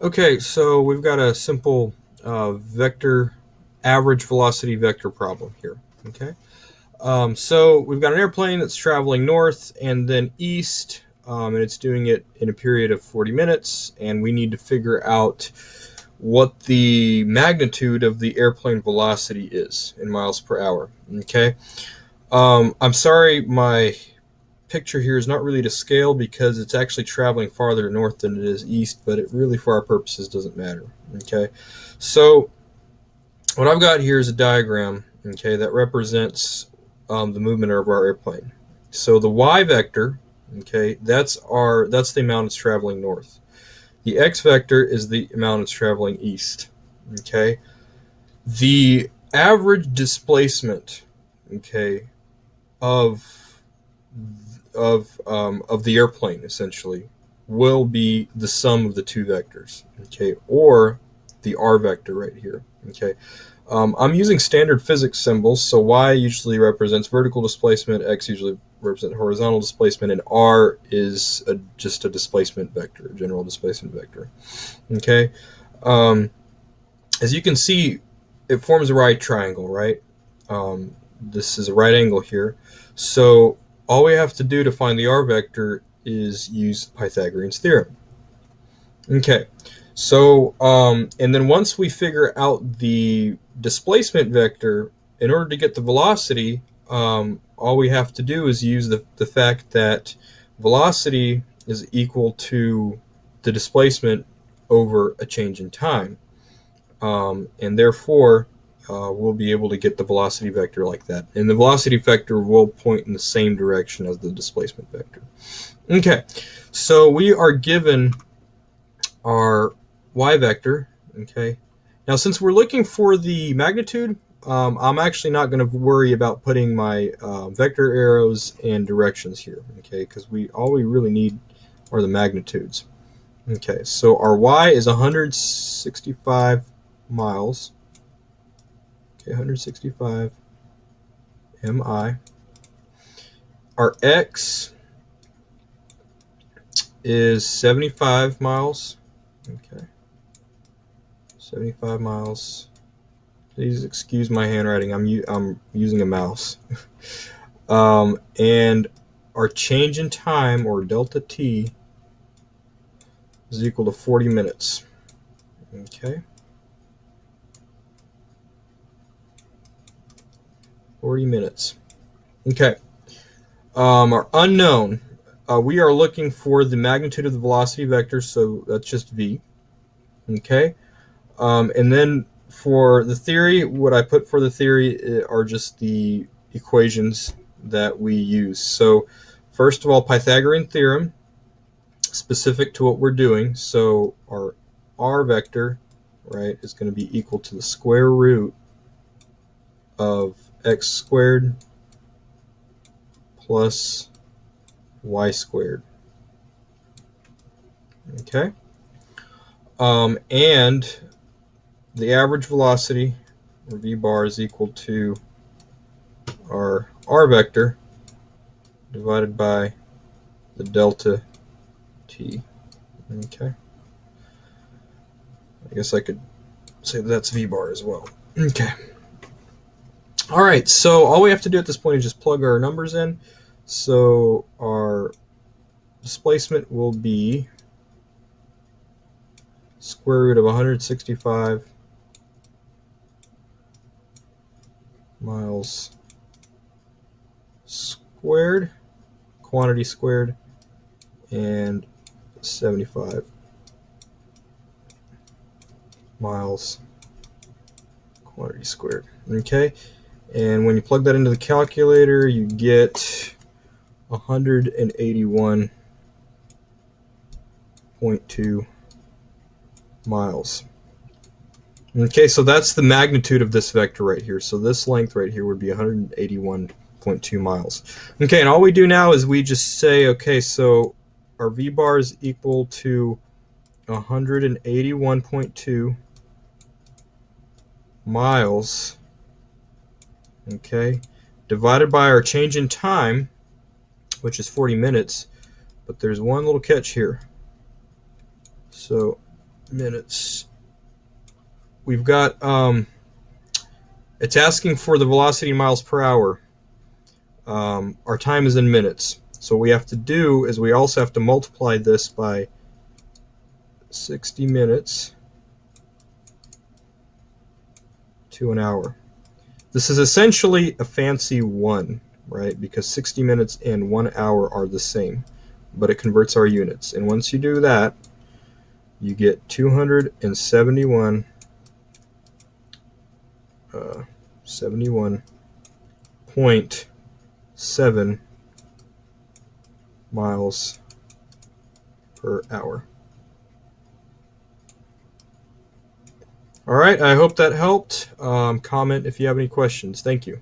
Okay, so we've got a simple vector, average velocity vector problem here. Okay, so we've got an airplane that's traveling north and then east, and it's doing it in a period of 40 minutes, and we need to figure out what the magnitude of the airplane velocity is in miles per hour. Okay, I'm sorry, my picture here is not really to scale because it's actually traveling farther north than it is east, but it really, for our purposes, doesn't matter. Okay, so what I've got here is a diagram, okay, that represents the movement of our airplane. So the y vector, okay, that's the amount it's traveling north. The x vector is the amount it's traveling east. Okay, the average displacement, okay, of of the airplane essentially will be the sum of the two vectors, okay, or the r vector right here. Okay, I'm using standard physics symbols, so y usually represents vertical displacement, x usually represents horizontal displacement, and r is just a displacement vector, a general displacement vector. Okay, um, as you can see, it forms a right triangle, right? This is a right angle here. So all we have to do to find the r vector is use Pythagorean's theorem. Okay, so and then once we figure out the displacement vector, in order to get the velocity, all we have to do is use the fact that velocity is equal to the displacement over a change in time. And therefore we'll be able to get the velocity vector like that. And the velocity vector will point in the same direction as the displacement vector. Okay, so we are given our y vector. Okay, now since we're looking for the magnitude, I'm actually not going to worry about putting my vector arrows and directions here, okay, because all we really need are the magnitudes. Okay, so our y is 165 miles. Okay, 165 mi. Our x is 75 miles. Okay, 75 miles. Please excuse my handwriting. I'm using a mouse. And our change in time, or delta t, is equal to 40 minutes. Okay, 40 minutes. Okay, our unknown. We are looking for the magnitude of the velocity vector, so that's just v. Okay, and then for the theory, what I put for the theory are just the equations that we use. So first of all, Pythagorean theorem, specific to what we're doing. So our r vector, right, is going to be equal to the square root of x squared plus y squared. Okay, and the average velocity, or v bar, is equal to our r vector divided by the delta t. Okay, I guess I could say that's v bar as well. Okay, all right, so all we have to do at this point is just plug our numbers in. So our displacement will be square root of 165 miles squared, quantity squared, and 75 miles quantity squared. Okay, and when you plug that into the calculator, you get 181.2 miles. Okay, so that's the magnitude of this vector right here. So this length right here would be 181.2 miles. Okay, and all we do now is we just say, okay, so our v bar is equal to 181.2 miles, okay, divided by our change in time, which is 40 minutes, but there's one little catch here. So minutes. We've got, it's asking for the velocity in miles per hour. Our time is in minutes. So what we have to do is we also have to multiply this by 60 minutes to an hour. This is essentially a fancy 1, right? Because 60 minutes and 1 hour are the same, but it converts our units. And once you do that, you get 71.7 miles per hour. All right, I hope that helped. Comment if you have any questions. Thank you.